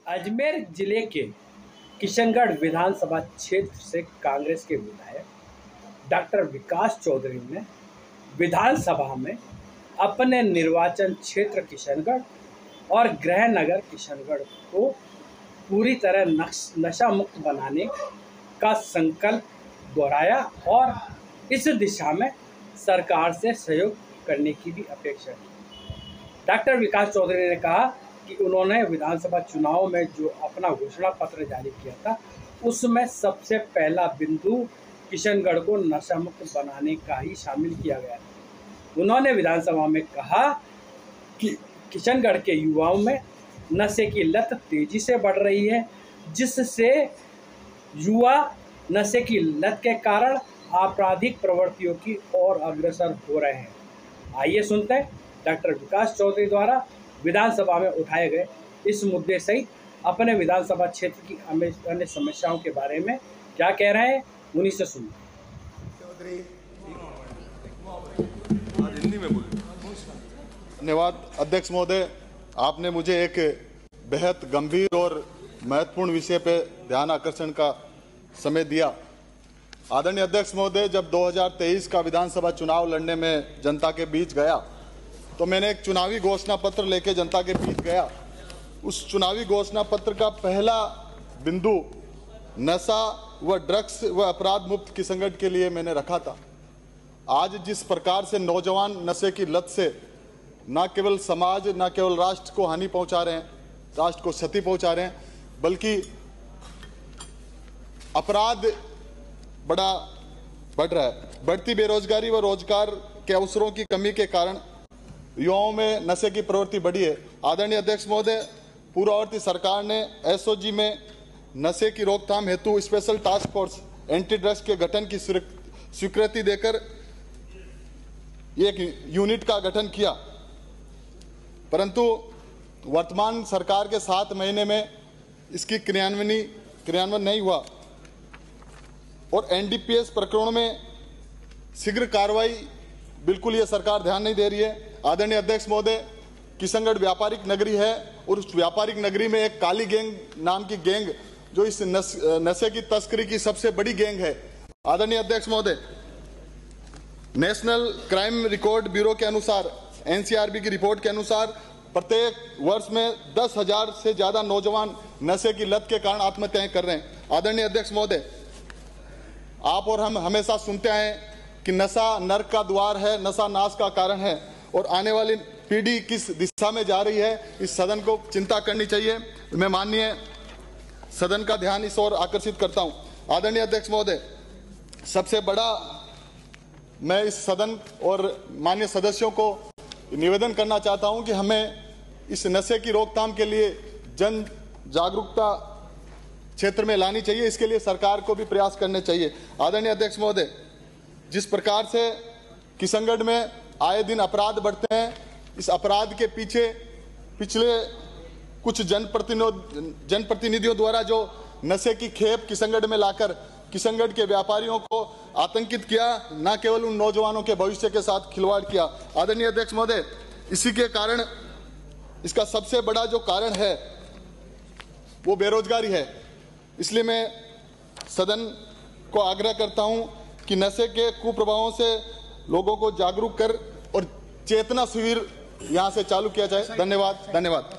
अजमेर जिले के किशनगढ़ विधानसभा क्षेत्र से कांग्रेस के विधायक डॉक्टर विकास चौधरी ने विधानसभा में अपने निर्वाचन क्षेत्र किशनगढ़ और गृह नगर किशनगढ़ को पूरी तरह नशा मुक्त बनाने का संकल्प दोहराया और इस दिशा में सरकार से सहयोग करने की भी अपेक्षा की। डॉक्टर विकास चौधरी ने कहा कि उन्होंने विधानसभा चुनाव में जो अपना घोषणा पत्र जारी किया था उसमें सबसे पहला बिंदु किशनगढ़ को नशा मुक्त बनाने का ही शामिल किया गया था। उन्होंने विधानसभा में कहा कि किशनगढ़ के युवाओं में नशे की लत तेजी से बढ़ रही है, जिससे युवा नशे की लत के कारण आपराधिक प्रवृत्तियों की ओर अग्रसर हो रहे हैं। आइए सुनते हैं डॉक्टर विकास चौधरी द्वारा विधानसभा में उठाए गए इस मुद्दे सहित अपने विधानसभा क्षेत्र की अन्य समस्याओं के बारे में क्या कह रहे हैं, उन्हीं से सुनिए। धन्यवाद अध्यक्ष महोदय, आपने मुझे एक बेहद गंभीर और महत्वपूर्ण विषय पे ध्यान आकर्षण का समय दिया। आदरणीय अध्यक्ष महोदय, जब 2023 का विधानसभा चुनाव लड़ने में जनता के बीच गया तो मैंने एक चुनावी घोषणा पत्र लेके जनता के बीच गया। उस चुनावी घोषणा पत्र का पहला बिंदु नशा व ड्रग्स व अपराध मुक्त किशनगढ़ के लिए मैंने रखा था। आज जिस प्रकार से नौजवान नशे की लत से न केवल समाज न केवल राष्ट्र को हानि पहुंचा रहे हैं, राष्ट्र को क्षति पहुंचा रहे हैं, बल्कि अपराध बड़ा बढ़ रहा है। बढ़ती बेरोजगारी व रोजगार के अवसरों की कमी के कारण युवाओं में नशे की प्रवृत्ति बढ़ी है। आदरणीय अध्यक्ष महोदय, पूर्ववर्ती सरकार ने एसओजी में नशे की रोकथाम हेतु special task force anti drugs के गठन की स्वीकृति देकर एक यूनिट का गठन किया, परंतु वर्तमान सरकार के 7 महीने में इसकी क्रियान्वयन नहीं हुआ और एनडीपीएस प्रकरणों में शीघ्र कार्रवाई बिल्कुल ये सरकार ध्यान नहीं दे रही है। आदरणीय अध्यक्ष महोदय, किशनगढ़ व्यापारिक नगरी है और उस व्यापारिक नगरी में एक काली गैंग नाम की गैंग जो इस नशे की तस्करी की सबसे बड़ी गैंग है। आदरणीय अध्यक्ष महोदय, नेशनल क्राइम रिकॉर्ड ब्यूरो के अनुसार, एनसीआरबी की रिपोर्ट के अनुसार प्रत्येक वर्ष में 10,000 से ज्यादा नौजवान नशे की लत के कारण आत्महत्याएं कर रहे हैं। आदरणीय अध्यक्ष महोदय, आप और हम हमेशा सुनते आए कि नशा नरक का द्वार है, नशा नाश का कारण है, और आने वाली पीढ़ी किस दिशा में जा रही है इस सदन को चिंता करनी चाहिए। मैं माननीय सदन का ध्यान इस ओर आकर्षित करता हूं। आदरणीय अध्यक्ष महोदय, सबसे बड़ा मैं इस सदन और माननीय सदस्यों को निवेदन करना चाहता हूं कि हमें इस नशे की रोकथाम के लिए जन जागरूकता क्षेत्र में लानी चाहिए। इसके लिए सरकार को भी प्रयास करने चाहिए। आदरणीय अध्यक्ष महोदय, जिस प्रकार से किशनगढ़ में आए दिन अपराध बढ़ते हैं, इस अपराध के पीछे पिछले कुछ जनप्रतिनिधियों द्वारा जो नशे की खेप किशनगढ़ में लाकर किशनगढ़ के व्यापारियों को आतंकित किया, न केवल उन नौजवानों के भविष्य के साथ खिलवाड़ किया। आदरणीय अध्यक्ष महोदय, इसी के कारण इसका सबसे बड़ा जो कारण है वो बेरोजगारी है। इसलिए मैं सदन को आग्रह करता हूं कि नशे के कुप्रभावों से लोगों को जागरूक कर और चेतना शिविर यहां से चालू किया जाए। धन्यवाद।